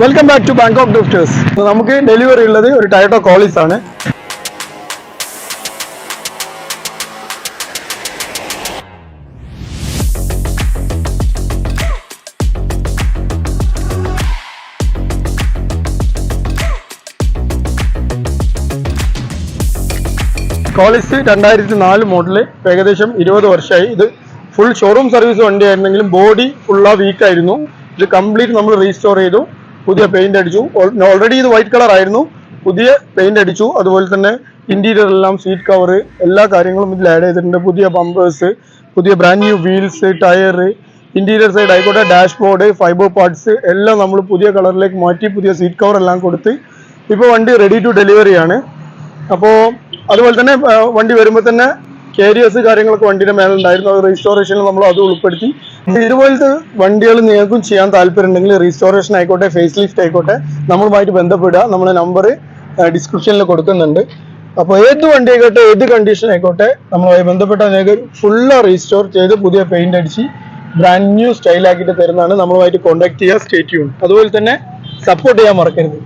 Welcome back to Bangkok drifters. നമുക്ക് delivery ഉള്ളത് ഒരു ടൊയോട്ട കോളിസ് ആണ്. കോളിസ് 2004 മോഡല്, ഏകദേശം 20 വർഷമായി. ഇത് ഫുൾ ഷോറൂം സർവീസ് വണ്ടിയായിരുന്നെങ്കിലും ബോഡി ഫുള്ളാ വീക്കായിരുന്നു. ഇത് കംപ്ലീറ്റ് നമ്മൾ റീസ്റ്റോർ ചെയ്തു, പുതിയ പെയിന്റ് അടിച്ചു. ഓൾറെഡി ഇത് വൈറ്റ് കളർ ആയിരുന്നു, പുതിയ പെയിന്റ് അടിച്ചു. അതുപോലെ തന്നെ ഇന്റീരിയർ എല്ലാം, സീറ്റ് കവർ, എല്ലാ കാര്യങ്ങളും ഇതിൽ ആഡ് ചെയ്തിട്ടുണ്ട്. പുതിയ ബമ്പേഴ്സ്, പുതിയ brand new wheels, tyre, interior side ആയിക്കോട്ടെ, ഡാഷ്ബോർഡ്, ഫൈബർ പാർട്സ് എല്ലാം നമ്മൾ പുതിയ കളറിലേക്ക് മാറ്റി, പുതിയ സീറ്റ് കവർ എല്ലാം കൊടുത്ത് ഇപ്പോൾ വണ്ടി റെഡി ടു ഡെലിവറി ആണ്. അപ്പോൾ അതുപോലെ തന്നെ വണ്ടി വരുമ്പോൾ തന്നെ കാരിയേഴ്സ് കാര്യങ്ങളൊക്കെ വണ്ടിയുടെ മേലുണ്ടായിരുന്നു. അത് റീസ്റ്റോറേഷനിൽ നമ്മൾ അത് ഉൾപ്പെടുത്തി. ഇതുപോലത്തെ വണ്ടികൾ നിങ്ങൾക്കും ചെയ്യാൻ താല്പര്യമുണ്ടെങ്കിൽ റീസ്റ്റോറേഷൻ ആയിക്കോട്ടെ, ഫേസ് ലിഫ്റ്റ് ആയിക്കോട്ടെ, നമ്മളുമായിട്ട് ബന്ധപ്പെടുക. നമ്മളെ നമ്പർ ഡിസ്ക്രിപ്ഷനിൽ കൊടുക്കുന്നുണ്ട്. അപ്പോൾ ഏത് വണ്ടി ആയിക്കോട്ടെ, ഏത് കണ്ടീഷൻ ആയിക്കോട്ടെ, നമ്മളുമായി ബന്ധപ്പെട്ട നിങ്ങൾക്ക് ഫുള്ള് റീസ്റ്റോർ ചെയ്ത് പുതിയ പെയിന്റ് അടിച്ച് ബ്രാൻഡ് ന്യൂ സ്റ്റൈലാക്കിയിട്ട് തരുന്നതാണ്. നമ്മളുമായിട്ട് കോൺടാക്ട് ചെയ്യുക. Stay tune. അതുപോലെ തന്നെ സപ്പോർട്ട് ചെയ്യാൻ മറക്കരുത്.